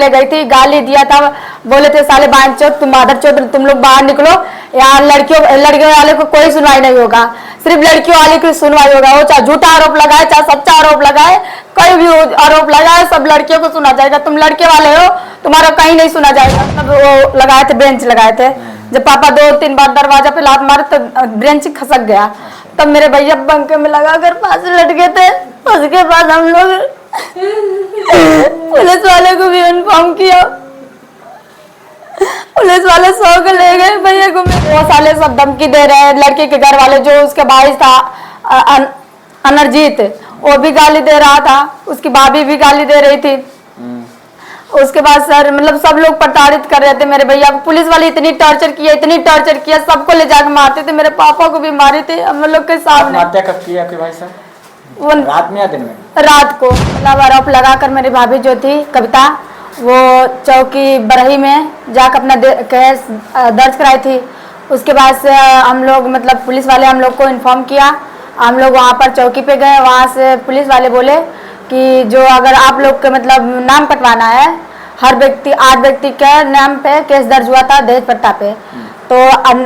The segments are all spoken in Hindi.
ले गई थी, गाली दिया था, बोले थे साले बांध चो तुम माधर चो, तुम लोग बाहर निकलो, यहाँ लड़कियों वाले को कोई सुनवाई नहीं होगा, सिर्फ लड़कियों वाले की सुनवाई होगा। वो चाहे झूठा आरोप लगाए चाहे सच्चा आरोप लगाए, कोई भी आरोप लगाए, सब लड़कियों को सुना जाएगा। तुम लड़के वाले हो, तुम्हारा कहीं नहीं सुना जाएगा। तब वो लगाए थे, बेंच लगाए थे, जब पापा 2-3 बार दरवाजा पे लात मारे तो बेंच खसक गया। तब मेरे भैया पंखे में लगा कर पास लट गए थे। उसके बाद हम लोग पुलिस वाले को भी इन्फॉर्म किया, पुलिस वाले 100 के ले गए भैया को। वो साले सब धमकी दे रहे हैं, लड़के के घर वाले, जो उसके भाई था अनरजीत, वो भी गाली दे रहा था, उसकी भाभी भी गाली दे रही थी। उसके बाद सर मतलब सब लोग प्रताड़ित कर रहे थे मेरे भैया को। पुलिस वाले इतनी टॉर्चर किया, सबको ले जाकर मारते थे, मेरे पापा को भी मारे थे हम लोग के सामने। हत्या कब की आपके भाई साहब? वो रात में या दिन में? रात को। मतलब आरोप लगाकर मेरी भाभी जो थी कविता, वो चौकी बरही में जाकर अपना केस दर्ज कराई थी। उसके बाद से हम लोग मतलब पुलिस वाले हम लोग को इन्फॉर्म किया, हम लोग वहाँ पर चौकी पे गए। वहाँ से पुलिस वाले बोले कि जो अगर आप लोग के मतलब नाम कटवाना है, हर व्यक्ति 8 व्यक्ति के नाम पे केस दर्ज हुआ था दहेज प्रथा पे, तो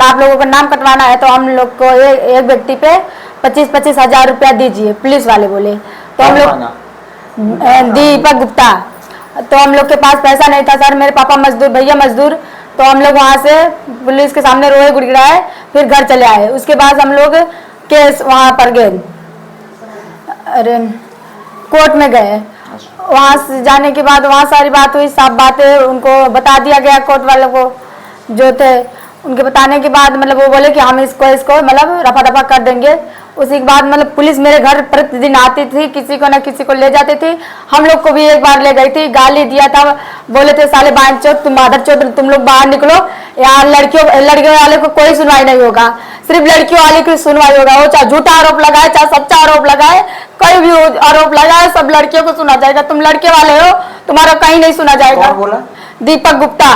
आप लोगों का नाम कटवाना है तो हम लोग को एक व्यक्ति पे 25-25 हजार रुपया दीजिए, पुलिस वाले बोले। तो हम लोग दीपक गुप्ता, तो हम लोग के पास पैसा नहीं था सर, मेरे पापा मजदूर, भैया मजदूर, तो हम लोग वहाँ से पुलिस के सामने रोए गुड़गुड़ाए, फिर घर चले आए। उसके बाद हम लोग केस वहाँ पर गए, अरे कोर्ट में गए। वहाँ से जाने के बाद वहाँ सारी बात हुई, सब बातें उनको बता दिया गया, कोर्ट वालों को जो थे उनके बताने के बाद मतलब वो बोले कि हम इसको मतलब रफा दफा कर देंगे। उसी के बाद मतलब पुलिस मेरे घर प्रतिदिन आती थी, किसी को ना किसी को ले जाती थी। हम लोग को भी एक बार ले गई थी, गाली दिया था, बोले थे साले बांध चो तुम माधर चो, तुम लोग बाहर निकलो, यहाँ लड़कियों वाले को कोई सुनवाई नहीं होगा, सिर्फ लड़कियों वाले की सुनवाई होगा। वो चाहे झूठा आरोप लगाए चाहे सच्चा आरोप लगाए, कोई भी आरोप लगाए, सब लड़कियों को सुना जाएगा। तुम लड़के वाले हो, तुम्हारा कहीं नहीं सुना जाएगा। कौन बोला? दीपक गुप्ता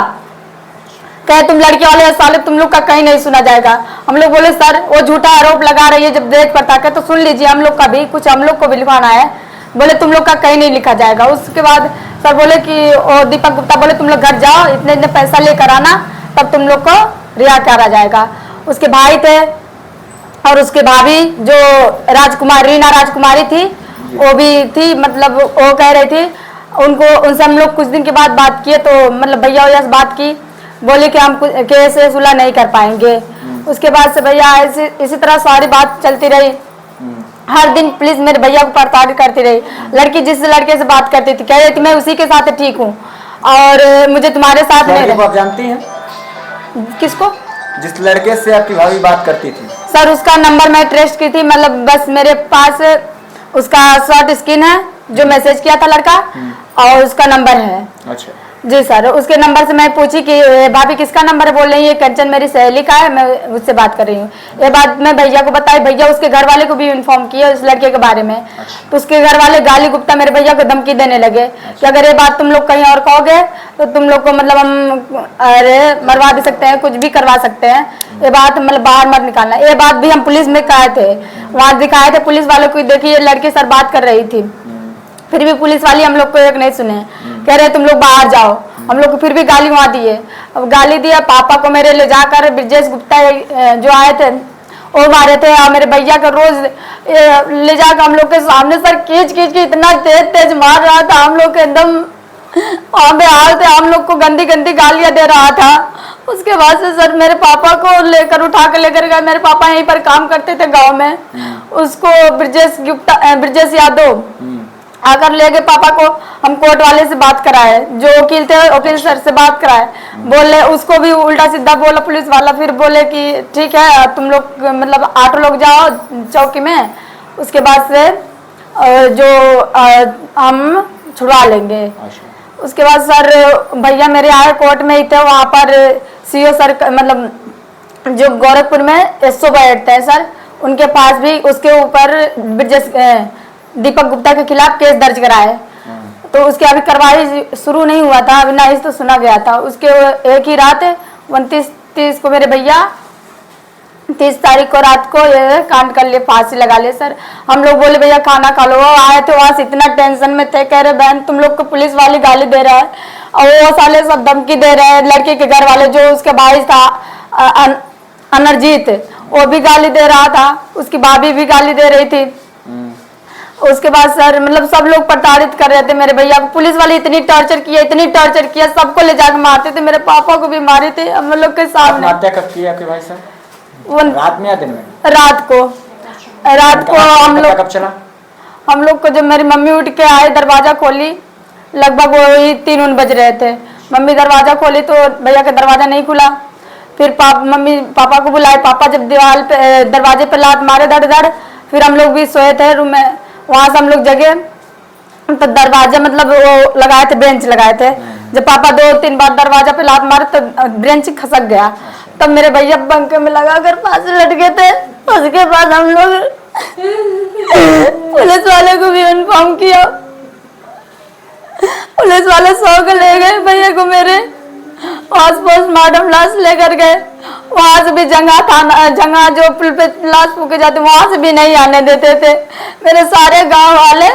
कहे तुम लड़के वाले साले, तुम लोग का कहीं नहीं सुना जाएगा। हम लोग बोले सर वो झूठा आरोप लगा रही है जब दहेज प्रथा का, तो सुन लीजिए हम लोग का भी कुछ, हम लोग को भी लिखवाना है। बोले तुम लोग का कहीं नहीं लिखा जाएगा। उसके बाद सर बोले कि और दीपक गुप्ता बोले तुम लोग घर जाओ, इतने इतने पैसा लेकर आना, तब तुम लोग को रिहा करा जाएगा। उसके भाई थे और उसके भाभी जो रीना राजकुमारी थी, वो भी थी, मतलब वो कह रही थी उनको, उनसे हम लोग कुछ दिन के बाद बात किए, तो मतलब भैया से बात की, बोले कि हम केस से सुलह नहीं कर पाएंगे। उसके बाद से भैया इसी तरह सारी बात चलती रही। हर दिन पुलिस मेरे भैया को प्रताड़ित करती रही। लड़की जिस लड़के से बात करती थी कह रही थी मैं उसी के साथ ठीक हूँ और मुझे तुम्हारे साथ नहीं। आप जानती हैं किसको? जिस लड़के से आपकी भाभी बात करती थी? सर उसका नंबर मैं ट्रेस की थी, मतलब बस मेरे पास उसका शॉर्ट स्क्रीन है जो मैसेज किया था लड़का, और उसका नंबर है। अच्छा जी सर, उसके नंबर से मैं पूछी कि भाभी किसका नंबर है, बोल रही है कंचन मेरी सहेली का है, मैं उससे बात कर रही हूँ। ये बात मैं भैया को बताई, भैया उसके घर वाले को भी इन्फॉर्म किया इस लड़के के बारे में। तो उसके घर वाले गाली गुप्ता मेरे भैया को धमकी देने लगे कि अगर ये बात तुम लोग कहीं और कहोगे तो तुम लोग को मतलब हम अरे मरवा भी सकते हैं, कुछ भी करवा सकते हैं, ये बात मतलब बाहर मत निकालना। ये बात भी हम पुलिस में कहे थे, वहाँ दिखाए थे पुलिस वालों को, देखिए लड़की सर बात कर रही थी, फिर भी पुलिस वाली हम लोग को एक नहीं सुने, कह रहे तुम लोग बाहर जाओ। हम लोग को फिर भी गाली वहाँ दिए। अब गाली दिया, पापा को मेरे ले जाकर ब्रजेश गुप्ता जो आए थे वो मारे थे, और मेरे भैया को रोज ले जाकर हम लोग के सामने सर खींच के इतना तेज तेज मार रहा था, हम लोग के एकदम हाल थे, हम लोग को गंदी गंदी गालियां दे रहा था। उसके बाद से सर मेरे पापा को लेकर उठा कर लेकर गए, मेरे पापा यहीं पर काम करते थे गाँव में, उसको ब्रजेश यादव आकर ले गए पापा को। हम कोर्ट वाले से बात कराए, जो वकील थे वकील सर से बात कराए, बोले उसको भी उल्टा सीधा बोला पुलिस वाला, फिर बोले कि ठीक है तुम लोग मतलब 8 लोग जाओ चौकी में, उसके बाद से हम छुड़वा लेंगे। उसके बाद सर भैया मेरे आए कोर्ट में ही थे, वहाँ पर सीओ सर मतलब जो गोरखपुर में एसओ बैठते हैं सर, उनके पास भी उसके ऊपर दीपक गुप्ता के खिलाफ केस दर्ज कराए। तो उसके अभी कार्रवाई शुरू नहीं हुआ था, अभी ना तो सुना गया था। उसके एक ही रात 29-30 को मेरे भैया 30 तारीख को रात को ये कांड कर लिए, फांसी लगा ले सर। हम लोग बोले भैया खाना खा लो, वो आए थे वहाँ से इतना टेंशन में थे, कह रहे बहन तुम लोग को पुलिस वाली गाली दे रहा है, और वो साले सब धमकी दे रहे हैं। लड़के के घर वाले, जो उसके भाई था अनरजीत, वो भी गाली दे रहा था, उसकी भाभी भी गाली दे रही थी। उसके बाद सर मतलब सब लोग प्रताड़ित कर रहे थे मेरे भैया को। पुलिस वाले इतनी टॉर्चर किया, सबको ले जाकर मारते थे। मेरे पापा को भी मारे थे हम लोग के सामने। आत्महत्या कब की आपके भाई साहब? वो रात में या दिन में? रात को हम लोग, कब चला? हम लोग को जब मेरी मम्मी उठ के आए, दरवाजा खोली, लगभग वही 3 बज रहे थे। मम्मी दरवाजा खोली तो भैया का दरवाजा नहीं खुला। फिर मम्मी पापा को बुलाए। पापा जब दीवार पे दरवाजे पे लात मारे धड़ धड़, फिर हम लोग भी सोए थे रूम में, वहां से हम लोग जगे तो दरवाजा मतलब वो लगाए थे, बेंच लगाए थे। जब पापा 2-3 बार दरवाजा पे लात मारे तो बेंच खसक गया। तब मेरे भैया पंखे में लगा कर पास लट गए थे। उसके बाद हम लोग पुलिस वाले को भी इन्फॉर्म किया। पुलिस वाले 100 के ले गए भैया को मेरे, पोस्टमार्टम लाश लेकर गए। वहां से भी जंगा जो पुल पे लाश फूके जाते, वहां से भी नहीं आने देते थे। मेरे सारे गांव वाले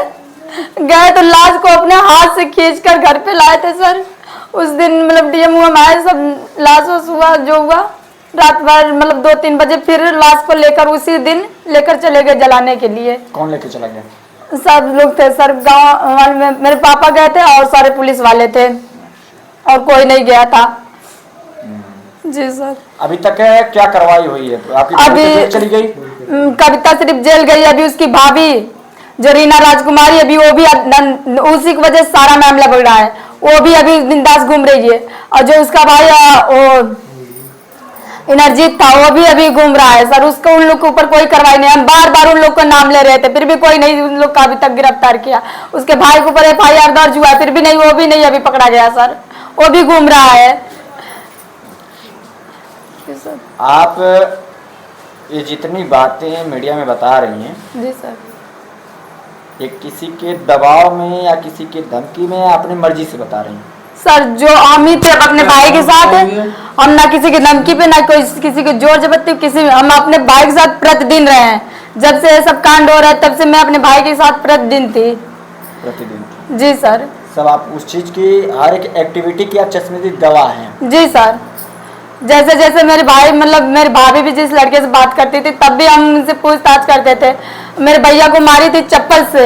गए तो लाश को अपने हाथ से खींचकर घर पे लाए थे सर। उस दिन मतलब डीएमओ आए, सब लाश हुआ जो हुआ। रात भर मतलब 2-3 बजे फिर लाश को लेकर उसी दिन लेकर चले गए जलाने के लिए। कौन लेकर चला गया? सब लोग थे सर, गांव वाले में मेरे पापा गए थे और सारे पुलिस वाले थे, और कोई नहीं गया था। जी सर। अभी तक क्या कार्रवाई हुई है? आपकी अभी जेल चली गई? कविता सिर्फ जेल गई। अभी उसकी भाभी जो रीना राजकुमारी, अभी वो भी उसी की वजह से सारा मामला बढ़ रहा है। वो भी अभी बिंदास घूम रही है। और जो उसका भाई वो इनरजीत था, वो भी अभी घूम रहा है सर। उसको उन लोग के ऊपर कोई कार्रवाई नहीं। हम बार बार उन लोग का नाम ले रहे थे, फिर भी कोई नहीं उन लोग का अभी तक गिरफ्तार किया। उसके भाई के ऊपर FIR दर्ज हुआ, फिर भी नहीं, वो भी नहीं अभी पकड़ा गया सर। वो भी घूम रहा है। आप ये जितनी बातें मीडिया में बता रही हैं, जी सर, ये किसी के दबाव में या किसी के धमकी में या अपनी मर्जी से बता रही हैं? सर जो हम ही थे अपने भाई के साथ, हम ना किसी की धमकी पे ना कोई किसी की जोर जबरदस्ती, किसी हम अपने भाई के साथ प्रतिदिन रहे हैं। जब से सब कांड हो रहा है तब से मैं अपने भाई के साथ प्रतिदिन थी। प्रतिदिन? जी सर। सब आप उस चीज की हर एक एक्टिविटी की आप चश्मदीद गवाह हैं? जी सर। जैसे जैसे मेरे भाई मतलब मेरी भाभी भी जिस लड़के से बात करती थी तब भी हम उनसे पूछताछ करते थे। मेरे भैया को मारी थी चप्पल से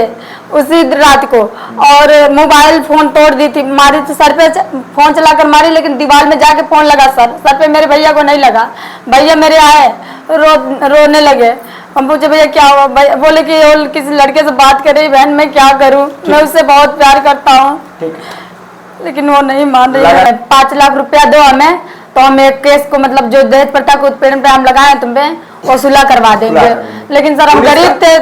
उसी रात को, और मोबाइल फोन तोड़ दी थी, मारी थी सर पे, फोन चलाकर मारी, लेकिन दीवार में जाके फोन लगा सर पे मेरे भैया को नहीं लगा। भैया मेरे आए रोने लगे। हम पूछे भैया क्या हुआ? भैया बोले कि वो किसी लड़के से बात कर रही। बहन मैं क्या करूं, मैं उससे बहुत प्यार करता हूँ, लेकिन वो नहीं मान रही है। 5 लाख रुपया दो हमें, तो हम एक केस को मतलब जो दहेज प्रथा को उत्पीड़न पे हम लगाए तुम पे, वो सुलह करवा देंगे। लेकिन सर हम गरीब थे